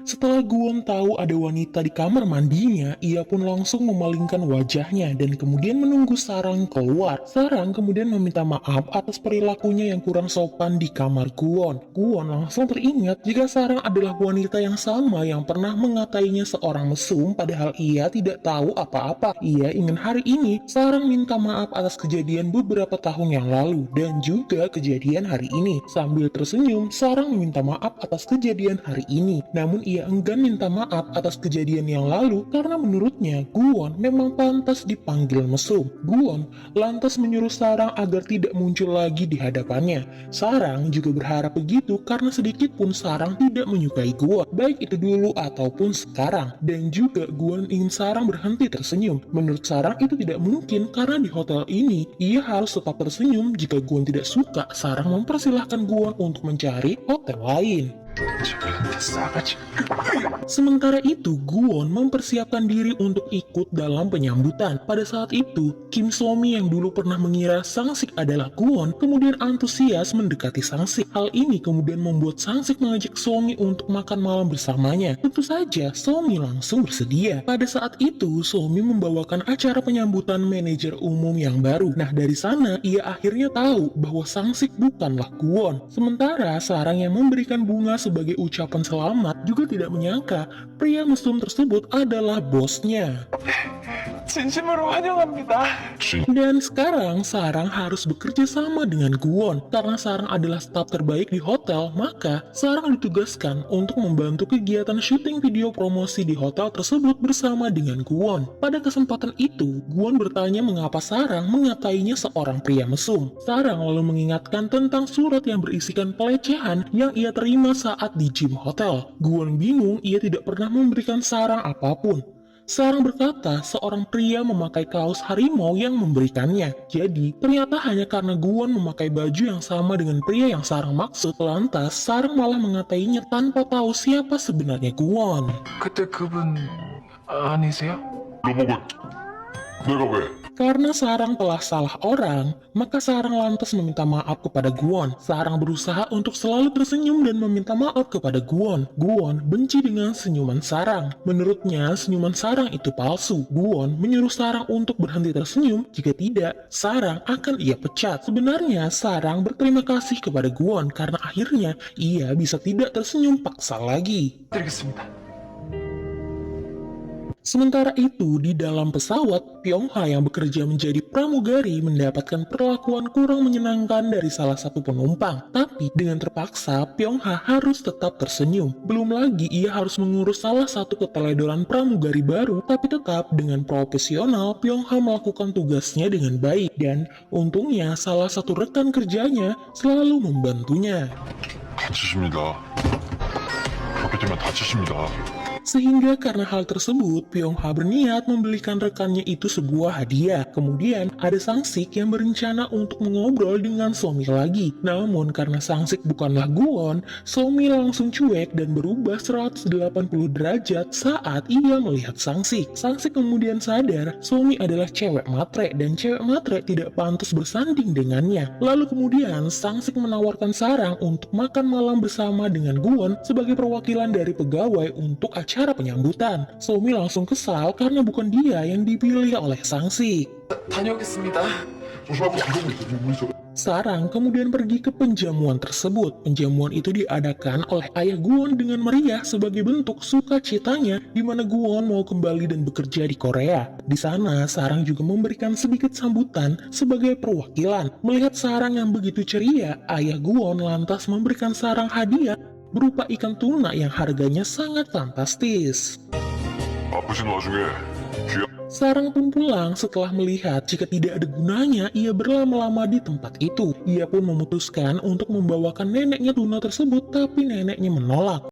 Setelah Guwon tahu ada wanita di kamar mandinya, ia pun langsung memalingkan wajahnya dan kemudian menunggu Sarang keluar. Sarang kemudian meminta maaf atas perilakunya yang kurang sopan di kamar Guwon. Guwon langsung teringat jika Sarang adalah wanita yang sama yang pernah mengatainya seorang mesum padahal ia tidak tahu apa-apa. Ia ingin hari ini Sarang minta maaf atas kejadian beberapa tahun yang lalu dan juga kejadian hari ini. Sambil tersenyum, Sarang meminta maaf atas kejadian hari ini. Namun ia enggan minta maaf atas kejadian yang lalu karena menurutnya Guwon memang pantas dipanggil mesum. Guwon lantas menyuruh Sarang agar tidak muncul lagi di hadapannya. Sarang juga berharap begitu karena sedikit pun Sarang tidak menyukai Guwon, baik itu dulu ataupun sekarang. Dan juga Guwon ingin Sarang berhenti tersenyum. Menurut Sarang itu tidak mungkin karena di hotel ini ia harus tetap tersenyum. Jika Guwon tidak suka, Sarang mempersilahkan Guwon untuk mencari hotel lain. Sementara itu, Guwon mempersiapkan diri untuk ikut dalam penyambutan. Pada saat itu, Kim So-mi yang dulu pernah mengira Sang-sik adalah Guwon, kemudian antusias mendekati Sang-sik. Hal ini kemudian membuat Sang-sik mengajak So-mi untuk makan malam bersamanya. Tentu saja, So-mi langsung bersedia. Pada saat itu, So-mi membawakan acara penyambutan manajer umum yang baru. Nah, dari sana, ia akhirnya tahu bahwa Sang-sik bukanlah Guwon. Sementara, Sarang yang memberikan bunga sebagai ucapan selamat juga tidak menyangka pria mesum tersebut adalah bosnya. 진심으로 환영합니다. Dan sekarang Sarang harus bekerja sama dengan Guwon. Karena Sarang adalah staf terbaik di hotel, maka Sarang ditugaskan untuk membantu kegiatan syuting video promosi di hotel tersebut bersama dengan Guwon. Pada kesempatan itu, Guwon bertanya mengapa Sarang mengatainya seorang pria mesum. Sarang lalu mengingatkan tentang surat yang berisikan pelecehan yang ia terima saat di gym hotel. Guwon bingung, ia tidak pernah memberikan Sarang apapun. Sarang berkata seorang pria memakai kaos harimau yang memberikannya. Jadi, ternyata hanya karena Guwon memakai baju yang sama dengan pria yang Sarang maksud, lantas Sarang malah mengatainya tanpa tahu siapa sebenarnya Guwon. 그때 그분 아니세요? 너보고 내가 왜? Karena Sarang telah salah orang, maka Sarang lantas meminta maaf kepada Guwon. Sarang berusaha untuk selalu tersenyum dan meminta maaf kepada Guwon. Guwon benci dengan senyuman Sarang. Menurutnya, senyuman Sarang itu palsu. Guwon menyuruh Sarang untuk berhenti tersenyum. Jika tidak, Sarang akan ia pecat. Sebenarnya, Sarang berterima kasih kepada Guwon karena akhirnya ia bisa tidak tersenyum paksa lagi. 드리겠습니다. Sementara itu, di dalam pesawat, Pyong-ha yang bekerja menjadi pramugari mendapatkan perlakuan kurang menyenangkan dari salah satu penumpang. Tapi dengan terpaksa, Pyong-ha harus tetap tersenyum. Belum lagi ia harus mengurus salah satu keteledoran pramugari baru, tapi tetap dengan profesional, Pyong-ha melakukan tugasnya dengan baik. Dan untungnya salah satu rekan kerjanya selalu membantunya. 다치십니다. 그렇게 되면 다치십니다. Sehingga karena hal tersebut, Pyong-ha berniat membelikan rekannya itu sebuah hadiah. Kemudian, ada Sang-sik yang berencana untuk mengobrol dengan So-mi lagi. Namun, karena Sang-sik bukanlah Guwon, So-mi langsung cuek dan berubah 180 derajat saat ia melihat Sang-sik. Sang-sik kemudian sadar, So-mi adalah cewek matre dan cewek matre tidak pantas bersanding dengannya. Lalu kemudian, Sang-sik menawarkan Sarang untuk makan malam bersama dengan Guwon sebagai perwakilan dari pegawai untuk acara penyambutan. So-mi langsung kesal karena bukan dia yang dipilih oleh Sang-sik. 다녀오겠습니다. 조심하고 이러고 있어 지금. Sarang kemudian pergi ke penjamuan tersebut. Penjamuan itu diadakan oleh ayah Guwon dengan meriah sebagai bentuk sukacitanya di mana Guwon mau kembali dan bekerja di Korea. Di sana, Sarang juga memberikan sedikit sambutan sebagai perwakilan. Melihat Sarang yang begitu ceria, ayah Guwon lantas memberikan Sarang hadiah berupa ikan tuna yang harganya sangat fantastis. 아프신 와중에 귀한 Sarang pun pulang setelah melihat jika tidak ada gunanya ia berlama-lama di tempat itu. Ia pun memutuskan untuk membawakan neneknya tuna tersebut, tapi neneknya menolak.